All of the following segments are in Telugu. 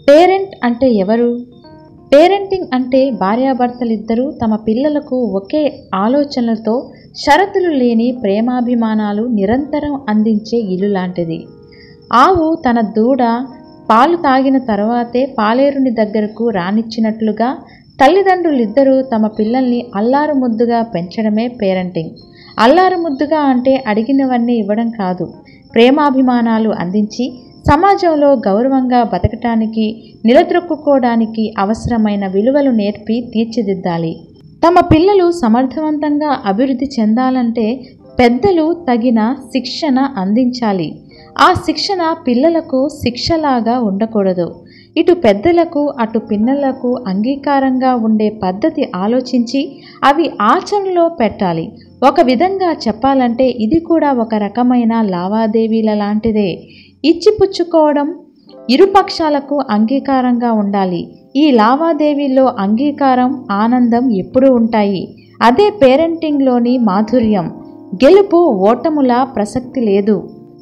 పేరెంట్ అంటే ఎవరు? పేరెంటింగ్ అంటే భార్యాభర్తలిద్దరూ తమ పిల్లలకు ఒకే ఆలోచనలతో షరతులు లేని ప్రేమాభిమానాలు నిరంతరం అందించే ఇల్లు లాంటిది. ఆవు తన దూడ పాలు తాగిన తర్వాతే పాలేరుని దగ్గరకు రానిచ్చినట్లుగా తల్లిదండ్రులిద్దరూ తమ పిల్లల్ని అల్లారు ముద్దుగా పెంచడమే పేరెంటింగ్. అల్లారు ముద్దుగా అంటే అడిగినవన్నీ ఇవ్వడం కాదు, ప్రేమాభిమానాలు అందించి సమాజంలో గౌరవంగా బతకటానికి, నిలదొక్కుకోవడానికి అవసరమైన విలువలు నేర్పి తీర్చిదిద్దాలి. తమ పిల్లలు సమర్థవంతంగా అభివృద్ధి చెందాలంటే పెద్దలు తగిన శిక్షణ అందించాలి. ఆ శిక్షణ పిల్లలకు శిక్షలాగా ఉండకూడదు. ఇటు పెద్దలకు అటు పిల్లలకు అంగీకారంగా ఉండే పద్ధతి ఆలోచించి అవి ఆచరణలో పెట్టాలి. ఒక విధంగా చెప్పాలంటే ఇది కూడా ఒక రకమైన లావాదేవీల లాంటిదే. ఇచ్చిపుచ్చుకోవడం ఇరుపక్షాలకు అంగీకారంగా ఉండాలి. ఈ లావాదేవీల్లో అంగీకారం, ఆనందం ఎప్పుడూ ఉంటాయి. అదే పేరెంటింగ్లోని మాధుర్యం. గెలుపు ఓటముల ప్రసక్తి లేదు.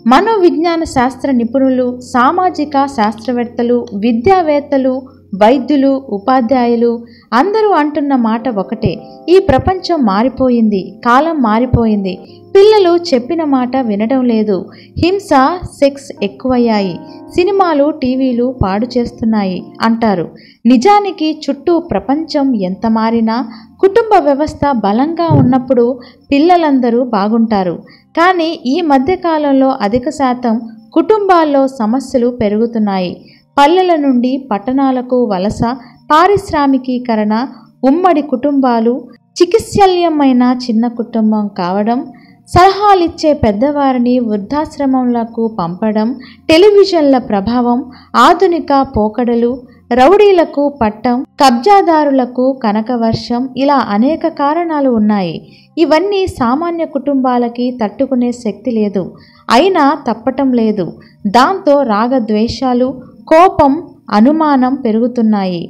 మనోవిజ్ఞాన శాస్త్ర నిపుణులు, సామాజిక శాస్త్రవేత్తలు, విద్యావేత్తలు, వైద్యులు, ఉపాధ్యాయులు అందరూ అంటున్న మాట ఒకటే: ఈ ప్రపంచం మారిపోయింది, కాలం మారిపోయింది, పిల్లలు చెప్పిన మాట వినడం లేదు, హింస, సెక్స్ ఎక్కువయ్యాయి, సినిమాలు, టీవీలు పాడు చేస్తున్నాయి అంటారు. నిజానికి చుట్టూ ప్రపంచం ఎంత మారినా కుటుంబ వ్యవస్థ బలంగా ఉన్నప్పుడు పిల్లలందరూ బాగుంటారు. కానీ ఈ మధ్యకాలంలో అధిక శాతం కుటుంబాల్లో సమస్యలు పెరుగుతున్నాయి. పల్లెల నుండి పట్టణాలకు వలస, పారిశ్రామికీకరణ, ఉమ్మడి కుటుంబాలు, చికిత్సల్యమైన చిన్న కుటుంబం కావడం, సలహాలిచ్చే పెద్దవారిని వృద్ధాశ్రమంలకు పంపడం, టెలివిజన్ల ప్రభావం, ఆధునిక పోకడలు, రౌడీలకు పట్టం, కబ్జాదారులకు కనకవర్షం, ఇలా అనేక కారణాలు ఉన్నాయి. ఇవన్నీ సామాన్య కుటుంబాలకి తట్టుకునే శక్తి లేదు, అయినా తప్పటం లేదు. దాంతో రాగద్వేషాలు, కోపం, అనుమానం పెరుగుతున్నాయి.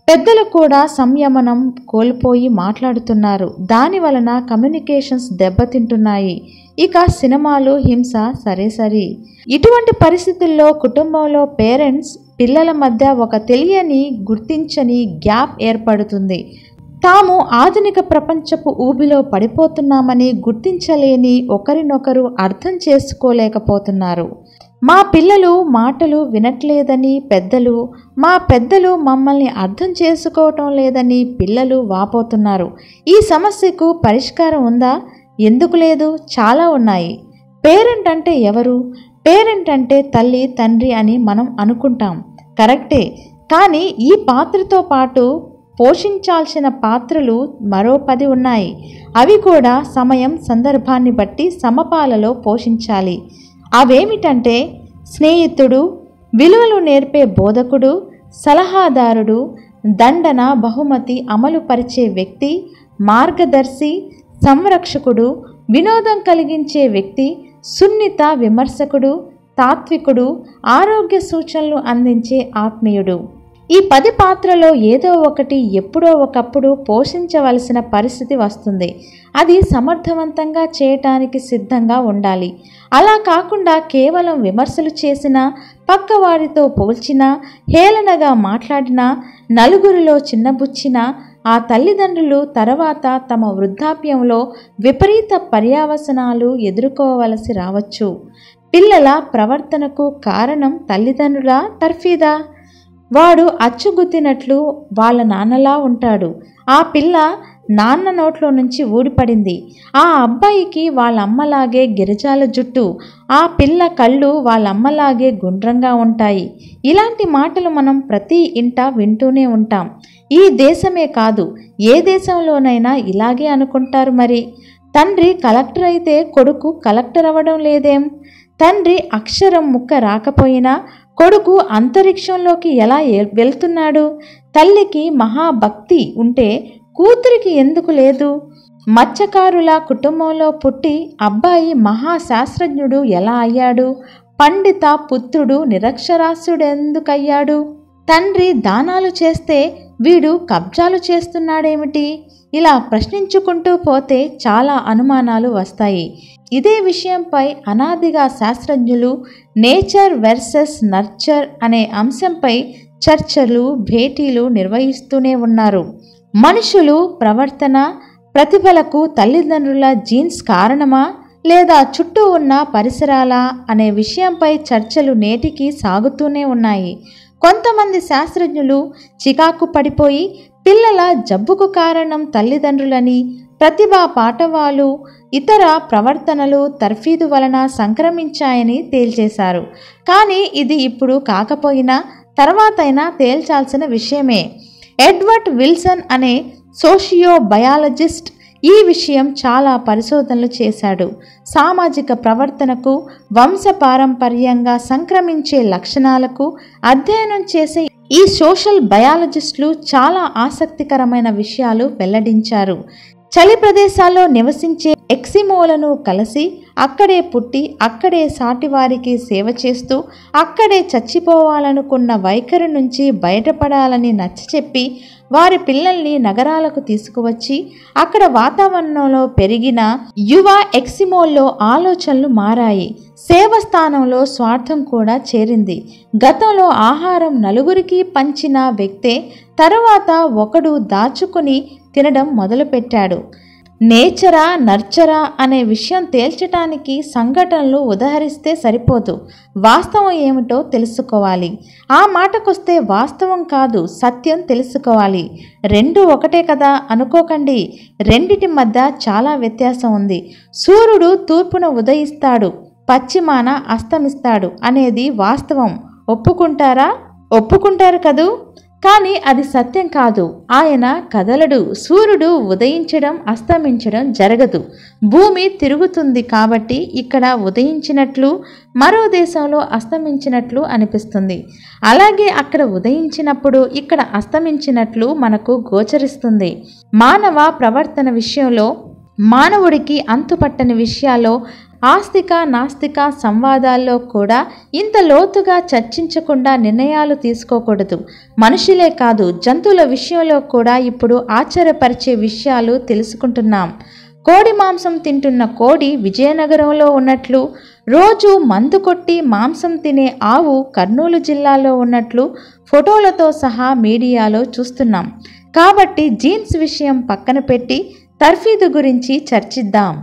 పెద్దలు కూడా సంయమనం కోల్పోయి మాట్లాడుతున్నారు. దాని వలన కమ్యూనికేషన్స్ దెబ్బతింటున్నాయి. ఇక సినిమాలు, హింస సరే. ఇటువంటి పరిస్థితుల్లో కుటుంబంలో పేరెంట్స్, పిల్లల మధ్య ఒక తెలియని, గుర్తించని గ్యాప్ ఏర్పడుతుంది. తాము ఆధునిక ప్రపంచపు ఊబిలో పడిపోతున్నామని గుర్తించలేని, ఒకరినొకరు అర్థం చేసుకోలేకపోతున్నారు. మా పిల్లలు మాటలు వినట్లేదని పెద్దలు, మా పెద్దలు మమ్మల్ని అర్థం చేసుకోవటం లేదని పిల్లలు వాపోతున్నారు. ఈ సమస్యకు పరిష్కారం ఉందా? ఎందుకు లేదు? చాలా ఉన్నాయి. పేరెంట్ అంటే ఎవరు? పేరెంట్ అంటే తల్లి, తండ్రి అని మనం అనుకుంటాం, కరెక్టే. కానీ ఈ పాత్రతో పాటు పోషించాల్సిన పాత్రలు మరో 10 ఉన్నాయి. అవి కూడా సమయం, సందర్భాన్ని బట్టి సమపాలలో పోషించాలి. అవేమిటంటే స్నేహితుడు, విలువలు నేర్పే బోధకుడు, సలహాదారుడు, దండన బహుమతి అమలు పరిచే వ్యక్తి, మార్గదర్శి, సంరక్షకుడు, వినోదం కలిగించే వ్యక్తి, సున్నిత విమర్శకుడు, తాత్వికుడు, ఆరోగ్య సూచనలు అందించే ఆత్మీయుడు. ఈ 10 పాత్రలో ఏదో ఒకటి ఎప్పుడో ఒకప్పుడు పోషించవలసిన పరిస్థితి వస్తుంది. అది సమర్థవంతంగా చేయటానికి సిద్ధంగా ఉండాలి. అలా కాకుండా కేవలం విమర్శలు చేసినా, పక్కవారితో పోల్చినా, హేళనగా మాట్లాడినా, నలుగురిలో చిన్నబుచ్చినా ఆ తల్లిదండ్రులు తర్వాత తమ వృద్ధాప్యంలో విపరీత పర్యవసానాలు ఎదుర్కోవలసి రావచ్చు. పిల్లల ప్రవర్తనకు కారణం తల్లిదండ్రుల తర్ఫీదా? వాడు అచ్చుగుద్దినట్లు వాళ్ళ నాన్నలా ఉంటాడు. ఆ పిల్ల నాన్న నోట్లో నుంచి ఊడిపడింది. ఆ అబ్బాయికి వాళ్ళమ్మలాగే గిరిజాల జుట్టు, ఆ పిల్ల కళ్ళు వాళ్ళమ్మలాగే గుండ్రంగా ఉంటాయి. ఇలాంటి మాటలు మనం ప్రతి ఇంట వింటూనే ఉంటాం. ఈ దేశమే కాదు, ఏ దేశంలోనైనా ఇలాగే అనుకుంటారు. మరి తండ్రి కలెక్టర్ అయితే కొడుకు కలెక్టర్ అవ్వడం లేదేం? తండ్రి అక్షరం ముక్క రాకపోయినా కొడుకు అంతరిక్షంలోకి ఎలా వెళ్తున్నాడు? తల్లికి మహాభక్తి ఉంటే కూతురికి ఎందుకు లేదు? మత్స్యకారుల కుటుంబంలో పుట్టి అబ్బాయి మహాశాస్త్రజ్ఞుడు ఎలా అయ్యాడు? పండిత పుత్రుడు నిరక్షరాస్యుడెందుకయ్యాడు? తండ్రి దానాలు చేస్తే వీడు కబ్జాలు చేస్తున్నాడేమిటి? ఇలా ప్రశ్నించుకుంటూ పోతే చాలా అనుమానాలు వస్తాయి. ఇదే విషయంపై అనాదిగా శాస్త్రజ్ఞులు నేచర్ వర్సెస్ నర్చర్ అనే అంశంపై చర్చలు, భేటీలు నిర్వహిస్తూనే ఉన్నారు. మనుషులు ప్రవర్తన, ప్రతిభలకు తల్లిదండ్రుల జీన్స్ కారణమా లేదా చుట్టూ ఉన్న పరిసరాల అనే విషయంపై చర్చలు నేటికి సాగుతూనే ఉన్నాయి. కొంతమంది శాస్త్రజ్ఞులు చికాకు పడిపోయి పిల్లల జబ్బుకు కారణం తల్లిదండ్రులని, ప్రతిభా పాఠవాలు, ఇతర ప్రవర్తనలు తర్ఫీదు వలన సంక్రమించాయని తేల్చేశారు. కానీ ఇది ఇప్పుడు కాకపోయినా తర్వాతైనా తేల్చాల్సిన విషయమే. ఎడ్వర్డ్ విల్సన్ అనే సోషియోబయాలజిస్ట్ ఈ విషయం చాలా పరిశోధనలు చేశాడు. సామాజిక ప్రవర్తనకు, వంశపారంపర్యంగా సంక్రమించే లక్షణాలకు అధ్యయనం చేసే ఈ సోషల్ బయాలజిస్టులు చాలా ఆసక్తికరమైన విషయాలు వెల్లడించారు. చలి ప్రదేశాల్లో నివసించే ఎక్సిమోలను కలిసి అక్కడే పుట్టి అక్కడే సాటివారికి సేవ చేస్తూ అక్కడే చచ్చిపోవాలనుకున్న వైఖరి నుంచి బయటపడాలని నచ్చచెప్పి వారి పిల్లల్ని నగరాలకు తీసుకువచ్చి అక్కడ వాతావరణంలో పెరిగిన యువ ఎక్సిమోల్లో ఆలోచనలు మారాయి. సేవ స్థానంలో స్వార్థం కూడా చేరింది. గతంలో ఆహారం నలుగురికి పంచిన వ్యక్తే తరువాత ఒకడు దాచుకుని తినడం మొదలుపెట్టాడు. నేచరా నర్చరా అనే విషయం తేల్చటానికి సంఘటనలు ఉదహరిస్తే సరిపోదు, వాస్తవం ఏమిటో తెలుసుకోవాలి. ఆ మాటకొస్తే వాస్తవం కాదు, సత్యం తెలుసుకోవాలి. రెండు ఒకటే కదా అనుకోకండి. రెండిటి మధ్య చాలా వ్యత్యాసం ఉంది. సూర్యుడు తూర్పున ఉదయిస్తాడు, పశ్చిమాన అస్తమిస్తాడు అనేది వాస్తవం. ఒప్పుకుంటారా? ఒప్పుకుంటారు కదూ. కానీ అది సత్యం కాదు. ఆయన కదలడు. సూర్యుడు ఉదయించడం అస్తమించడం జరగదు. భూమి తిరుగుతుంది కాబట్టి ఇక్కడ ఉదయించినట్లు మరో దేశంలో అస్తమించినట్లు అనిపిస్తుంది. అలాగే అక్కడ ఉదయించినప్పుడు ఇక్కడ అస్తమించినట్లు మనకు గోచరిస్తుంది. మానవ ప్రవర్తన విషయంలో, మానవుడికి అంతుపట్టని విషయాల్లో, ఆస్తిక నాస్తిక సంవాదాల్లో కూడా ఇంత లోతుగా చర్చించకుండా నిర్ణయాలు తీసుకోకూడదు. మనుషులే కాదు, జంతువుల విషయంలో కూడా ఇప్పుడు ఆశ్చర్యపరిచే విషయాలు తెలుసుకుంటున్నాం. కోడి మాంసం తింటున్న కోడి విజయనగరంలో ఉన్నట్లు, రోజు మందు కొట్టి మాంసం తినే ఆవు కర్నూలు జిల్లాలో ఉన్నట్లు ఫోటోలతో సహా మీడియాలో చూస్తున్నాం. కాబట్టి జీన్స్ విషయం పక్కన పెట్టి తర్ఫీదు గురించి చర్చిద్దాం.